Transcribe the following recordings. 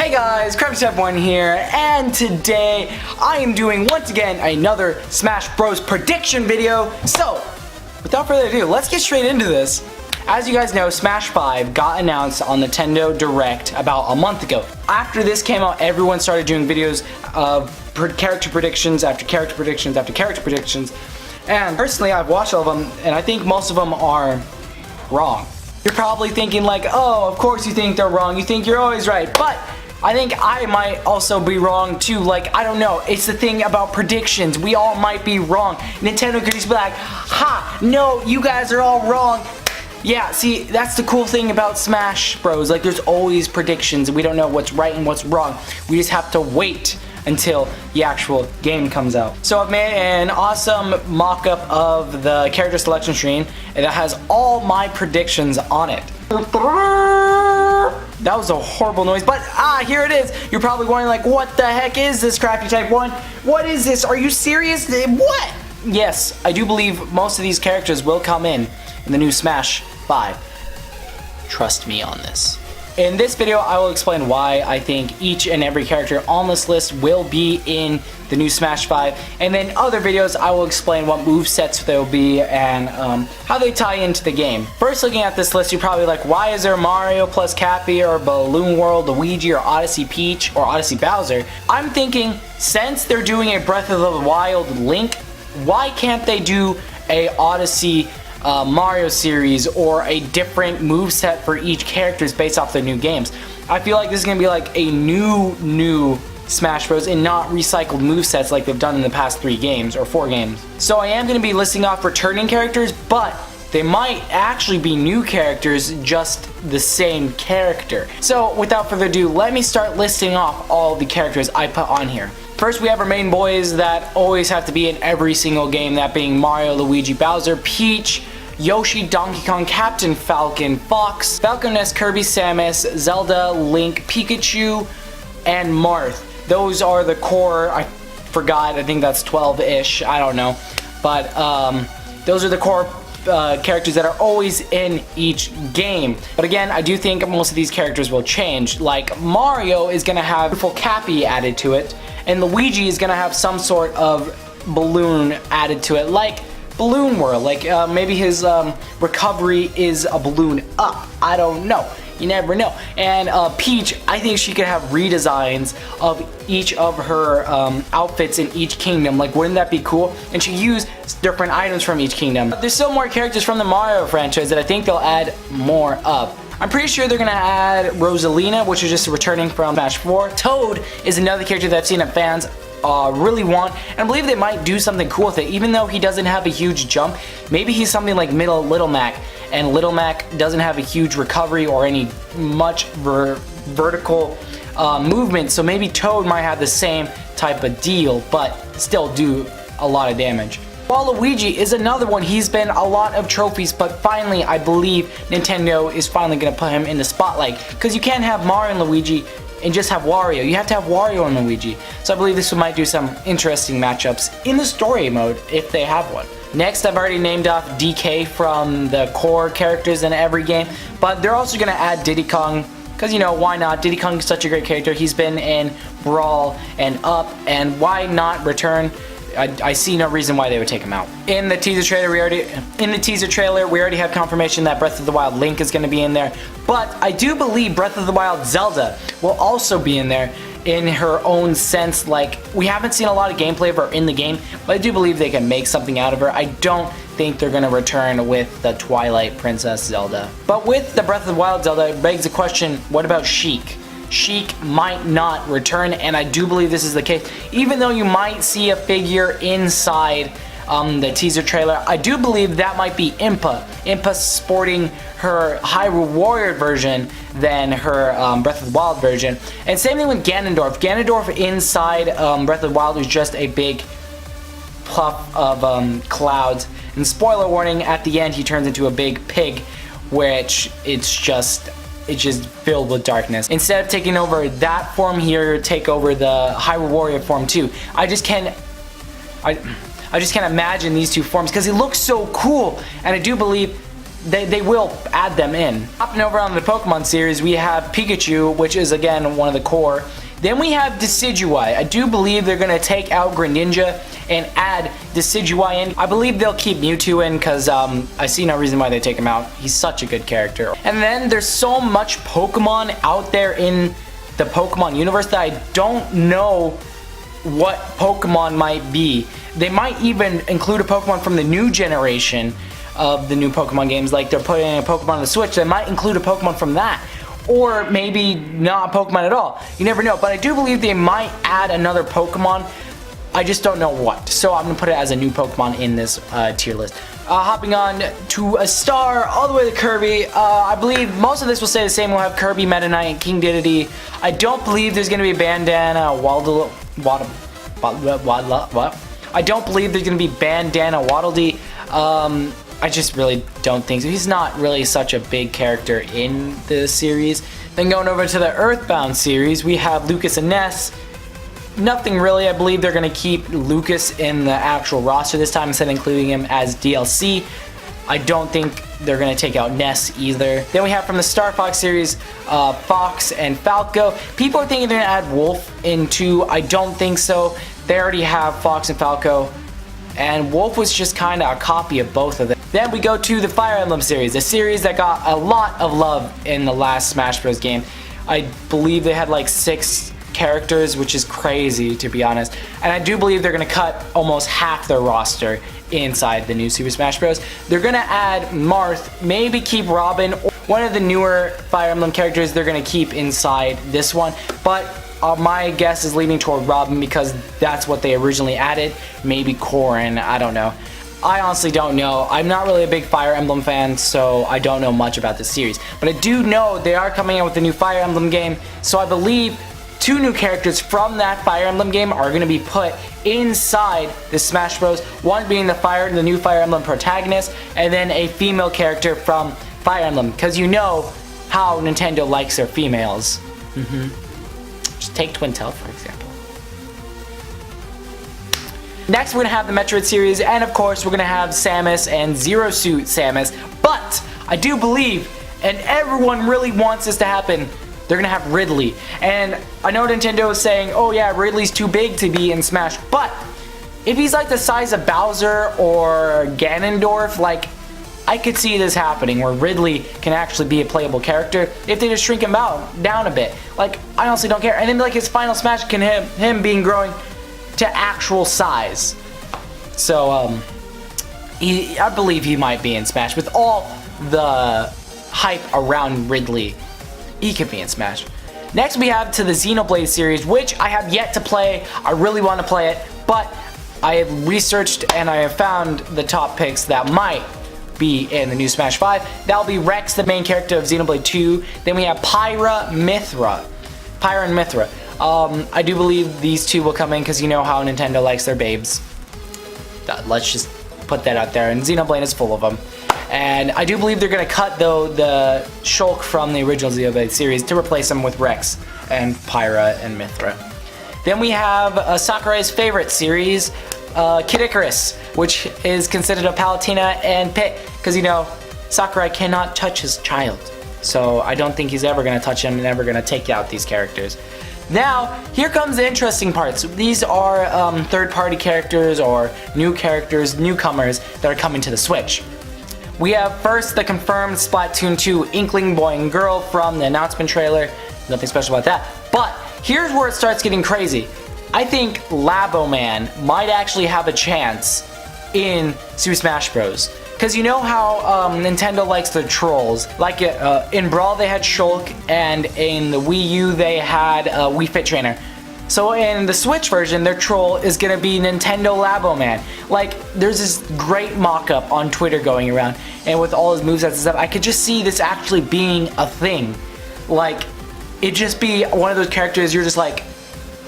Hey guys, Crafty here, and today I am doing once again another Smash Bros prediction video. So, without further ado, let's get straight into this. As you guys know, Smash 5 got announced on Nintendo Direct about a month ago. After this came out, everyone started doing videos of character predictions after character predictions after character predictions. And personally, I've watched all of them, and I think most of them are wrong. You're probably thinking like, oh, of course you think they're wrong. You think you're always right. But I think I might also be wrong too. Like, I don't know. It's the thing about predictions. We all might be wrong. Nintendo could just be like, ha, no, you guys are all wrong. Yeah, see, that's the cool thing about Smash Bros. Like, there's always predictions. We don't know what's right and what's wrong. We just have to wait until the actual game comes out. So I've made an awesome mock-up of the character selection screen that has all my predictions on it. That was a horrible noise, but here it is. You're probably wondering like, what the heck is this, Crafty Type 1? What is this? Are you serious? What? Yes, I do believe most of these characters will come in the new Smash 5. Trust me on this. In this video, I will explain why I think each and every character on this list will be in the new Smash 5, and then other videos I will explain what movesets there will be and how they tie into the game. First, looking at this list, you're probably like, why is there Mario plus Cappy or Balloon World, Luigi, or Odyssey Peach, or Odyssey Bowser? I'm thinking, since they're doing a Breath of the Wild Link, why can't they do a Odyssey Mario series or a different moveset for each characters based off their new games? I feel like this is going to be like a new Smash Bros. And not recycled movesets like they've done in the past 3 games or 4 games. So I am going to be listing off returning characters, but they might actually be new characters, just the same character. So without further ado, let me start listing off all the characters I put on here. First, we have our main boys that always have to be in every single game, that being Mario, Luigi, Bowser, Peach, Yoshi, Donkey Kong, Captain Falcon, Fox, Falconess, Kirby, Samus, Zelda, Link, Pikachu, and Marth. Those are the core. I forgot, I think that's 12-ish, I don't know. But those are the core characters that are always in each game. But again, I do think most of these characters will change. Like, Mario is going to have beautiful Cappy added to it, and Luigi is going to have some sort of balloon added to it, like Balloon World. Like, maybe his recovery is a balloon up. I don't know. You never know. And Peach, I think she could have redesigns of each of her outfits in each kingdom. Like, wouldn't that be cool? And she use different items from each kingdom. There's still more characters from the Mario franchise that I think they'll add more of. I'm pretty sure they're going to add Rosalina, which is just returning from Smash 4. Toad is another character that I've seen that fans really want, and I believe they might do something cool with it. Even though he doesn't have a huge jump, maybe he's something like Little Mac, and Little Mac doesn't have a huge recovery or any much vertical movement, so maybe Toad might have the same type of deal, but still do a lot of damage. Luigi is another one. He's been a lot of trophies, but finally I believe Nintendo is finally going to put him in the spotlight, because you can't have Mario and Luigi and just have Wario. You have to have Wario and Luigi. So I believe this might do some interesting matchups in the story mode if they have one. Next, I've already named off DK from the core characters in every game, but they're also going to add Diddy Kong, because, you know, why not? Diddy Kong is such a great character. He's been in Brawl and Up, and why not return? I see no reason why they would take him out. In the teaser trailer, we already have confirmation that Breath of the Wild Link is going to be in there. But I do believe Breath of the Wild Zelda will also be in there in her own sense. Like, we haven't seen a lot of gameplay of her in the game, but I do believe they can make something out of her. I don't think they're going to return with the Twilight Princess Zelda. But with the Breath of the Wild Zelda, it begs the question, what about Sheik? Sheik might not return, and I do believe this is the case. Even though you might see a figure inside the teaser trailer, I do believe that might be Impa. Impa sporting her Hyrule Warrior version than her Breath of the Wild version. And same thing with Ganondorf. Ganondorf inside Breath of the Wild was just a big puff of clouds. And spoiler warning, at the end he turns into a big pig, which it's just filled with darkness. Instead of taking over that form here, take over the Hyrule Warrior form too. I just can't imagine these two forms because it looks so cool, and I do believe they will add them in. Hopping over on the Pokemon series, we have Pikachu, which is again one of the core. Then we have Decidueye. I do believe they're going to take out Greninja and add Decidueye in. I believe they'll keep Mewtwo in because I see no reason why they take him out. He's such a good character. And then there's so much Pokemon out there in the Pokemon universe that I don't know what Pokemon might be. They might even include a Pokemon from the new generation of the new Pokemon games, like they're putting a Pokemon on the Switch. They might include a Pokemon from that. Or maybe not a Pokemon at all. You never know. But I do believe they might add another Pokemon. I just don't know what. So I'm going to put it as a new Pokemon in this tier list. Hopping on to a star all the way to Kirby. I believe most of this will stay the same. We'll have Kirby, Meta Knight, and King Dedede. I don't believe there's going to be Bandana Waddle... What? I don't believe there's going to be Bandana Waddle Dee. I just really don't think so. He's not really such a big character in the series. Then going over to the Earthbound series, we have Lucas and Ness. Nothing really. I believe they're going to keep Lucas in the actual roster this time instead of including him as DLC. I don't think they're going to take out Ness either. Then we have from the Star Fox series, Fox and Falco. People are thinking they're going to add Wolf into. I don't think so. They already have Fox and Falco. And Wolf was just kind of a copy of both of them. Then we go to the Fire Emblem series, a series that got a lot of love in the last Smash Bros. Game. I believe they had like 6 characters, which is crazy to be honest. And I do believe they're going to cut almost half their roster inside the new Super Smash Bros. They're going to add Marth, maybe keep Robin. One of the newer Fire Emblem characters they're going to keep inside this one. But my guess is leaning toward Robin because that's what they originally added. Maybe Corrin, I don't know. I honestly don't know. I'm not really a big Fire Emblem fan, so I don't know much about this series. But I do know they are coming out with a new Fire Emblem game, so I believe 2 new characters from that Fire Emblem game are going to be put inside the Smash Bros. One being the new Fire Emblem protagonist, and then a female character from Fire Emblem, because you know how Nintendo likes their females. Just take Twintel, for example. Next, we're going to have the Metroid series, and of course, we're going to have Samus and Zero Suit Samus. But I do believe, and everyone really wants this to happen, they're going to have Ridley. And I know Nintendo is saying, oh yeah, Ridley's too big to be in Smash, but if he's like the size of Bowser or Ganondorf, like, I could see this happening where Ridley can actually be a playable character if they just shrink him down a bit. Like, I honestly don't care. And then like his final Smash can him being growing to actual size. So I believe he might be in Smash with all the hype around Ridley. He could be in Smash. Next we have to the Xenoblade series, which I have yet to play. I really want to play it, but I have researched and I have found the top picks that might be in the new Smash 5. That'll be Rex, the main character of Xenoblade 2. Then we have Pyra and Mythra. I do believe these 2 will come in because you know how Nintendo likes their babes. Let's just put that out there. And Xenoblade is full of them. And I do believe they're going to cut, though, the Shulk from the original Xenoblade series to replace them with Rex and Pyra and Mythra. Then we have Sakurai's favorite series, Kid Icarus, which is considered a Palutena and Pit, because, you know, Sakurai cannot touch his child. So I don't think he's ever going to touch him and ever going to take out these characters. Now, here comes the interesting parts. These are third-party characters or new characters, newcomers that are coming to the Switch. We have first the confirmed Splatoon 2 Inkling Boy and Girl from the announcement trailer. Nothing special about that. But here's where it starts getting crazy. I think Labo Man might actually have a chance in Super Smash Bros. Because you know how Nintendo likes their trolls. Like in Brawl they had Shulk, and in the Wii U they had Wii Fit Trainer. So in the Switch version, their troll is going to be Nintendo Labo Man. Like, there's this great mock-up on Twitter going around, and with all his movesets and stuff, I could just see this actually being a thing. Like, it'd just be one of those characters you're just like,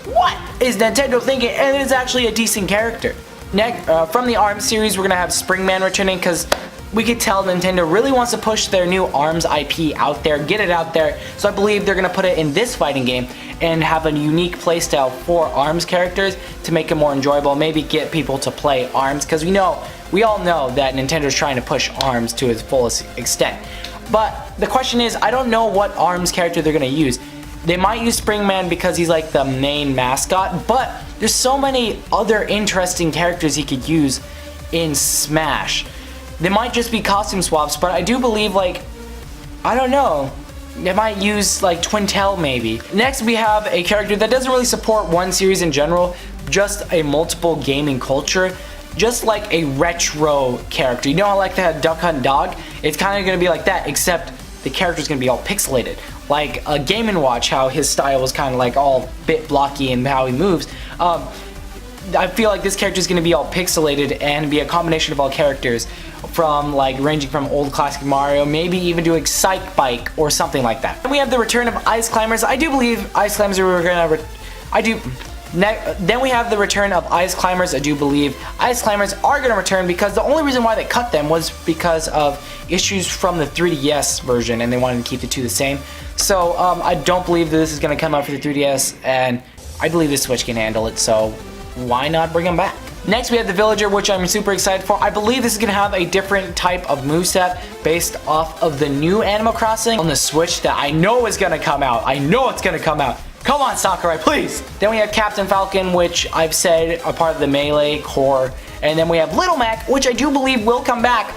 what is Nintendo thinking? And it's actually a decent character. Next, from the ARMS series, we're going to have Springman returning, because we could tell Nintendo really wants to push their new ARMS IP out there, get it out there. So I believe they're going to put it in this fighting game and have a unique playstyle for ARMS characters to make it more enjoyable. Maybe get people to play ARMS, because we know we all know that Nintendo's trying to push ARMS to its fullest extent. But the question is, I don't know what ARMS character they're gonna use. They might use Springman because he's like the main mascot, but there's so many other interesting characters he could use in Smash. They might just be costume swaps, but I do believe, like, I don't know, they might use like Twintel maybe. Next we have a character that doesn't really support one series in general, just a multiple gaming culture, just like a retro character. You know how like that Duck Hunt Dog? It's kind of gonna be like that, except the character's gonna be all pixelated. Like a Game & Watch, how his style was kind of like all bit blocky and how he moves. I feel like this character is going to be all pixelated and be a combination of all characters from like ranging from old classic Mario, maybe even doing Psych Bike or something like that. And we have the return of Ice Climbers. I do believe Ice Climbers are going to then we have the return of Ice Climbers. I do believe Ice Climbers are going to return because the only reason why they cut them was because of issues from the 3DS version and they wanted to keep the two the same. So I don't believe that this is going to come out for the 3DS, and I believe the Switch can handle it, so why not bring them back? Next we have the Villager, which I'm super excited for. I believe this is going to have a different type of moveset based off of the new Animal Crossing on the Switch that I know is going to come out. I know it's going to come out. Come on, Sakurai, please! Then we have Captain Falcon, which I've said are part of the Melee core. And then we have Little Mac, which I do believe will come back.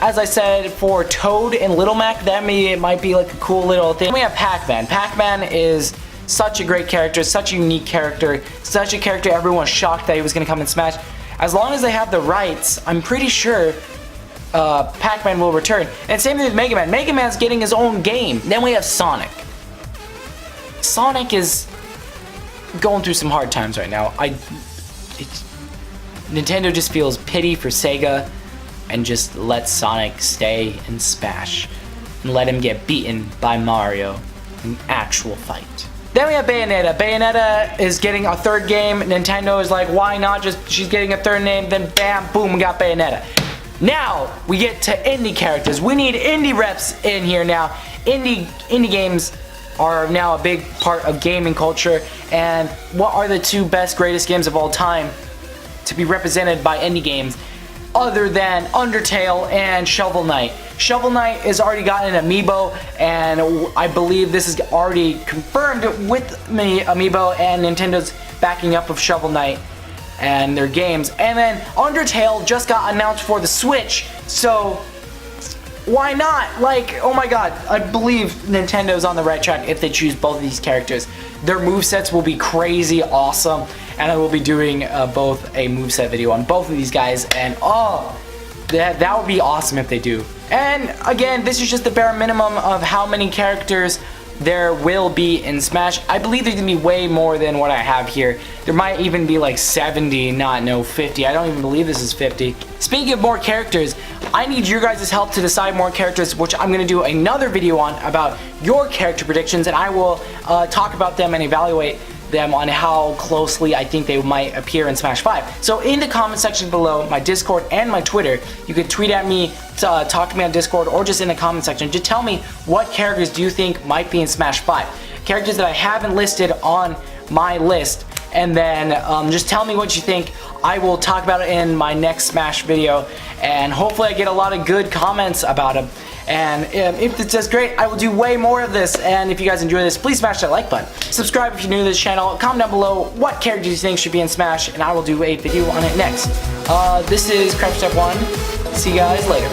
As I said, for Toad and Little Mac, it might be like a cool little thing. Then we have Pac-Man. Pac-Man is such a great character, such a unique character, such a character everyone was shocked that he was going to come in Smash. As long as they have the rights, I'm pretty sure Pac-Man will return. And same thing with Mega Man. Mega Man's getting his own game. Then we have Sonic. Sonic is going through some hard times right now. Nintendo just feels pity for Sega and just let Sonic stay in Smash and let him get beaten by Mario in actual fight. Then we have Bayonetta. Bayonetta is getting a third game. Nintendo is like, why not? She's getting a third name, then bam, boom, we got Bayonetta. Now we get to indie characters. We need indie reps in here now. Indie games are now a big part of gaming culture, and what are the two best, greatest games of all time to be represented by indie games other than Undertale and Shovel Knight? Shovel Knight has already gotten an amiibo, and I believe this is already confirmed with amiibo, and Nintendo's backing up of Shovel Knight and their games. And then Undertale just got announced for the Switch, so why not? Like, oh my god, I believe Nintendo's on the right track if they choose both of these characters. Their movesets will be crazy awesome, and I will be doing both a moveset video on both of these guys, and oh, that would be awesome if they do. And again, this is just the bare minimum of how many characters there will be in Smash. I believe there's gonna be way more than what I have here. There might even be like 70, no, 50. I don't even believe this is 50. Speaking of more characters, I need your guys' help to decide more characters, which I'm gonna do another video on about your character predictions, and I will talk about them and evaluate them on how closely I think they might appear in Smash 5. So in the comment section below, my Discord and my Twitter, you can tweet at me, talk to me on Discord, or just in the comment section. Just tell me what characters do you think might be in Smash 5. Characters that I haven't listed on my list, and then just tell me what you think. I will talk about it in my next Smash video, and hopefully I get a lot of good comments about them. And if this does great, I will do way more of this. And if you guys enjoy this, please smash that like button. Subscribe if you're new to this channel. Comment down below what characters you think should be in Smash, and I will do a video on it next. This is Crafty 1. See you guys later.